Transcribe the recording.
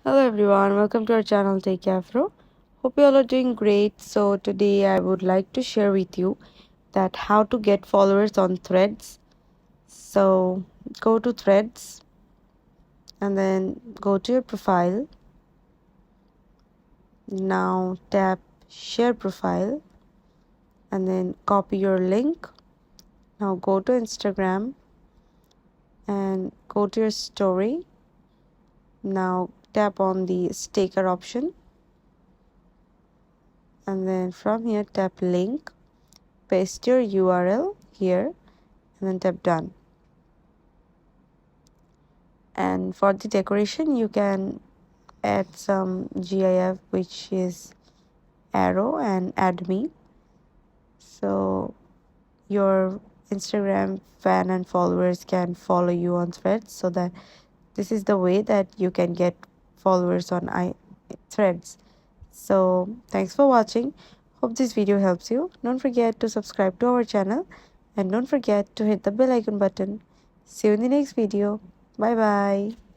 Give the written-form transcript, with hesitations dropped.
Hello everyone, welcome to our channel Take Afro. Hope you all are doing great. So today I would like to share with you that how to get followers on Threads. So go to Threads and then go to your profile. Now tap share profile and then copy your link. Now go to Instagram and go to your story. Now tap on the sticker option and then from here tap link, paste your URL here and then tap done. And for the decoration you can add some GIF, which is arrow, and add me, so your Instagram fan and followers can follow you on Threads. So that this is the way that you can get followers on Threads. So thanks for watching. Hope this video helps you. Don't forget to subscribe to our channel and don't forget to hit the bell icon button. See you in the next video. Bye bye.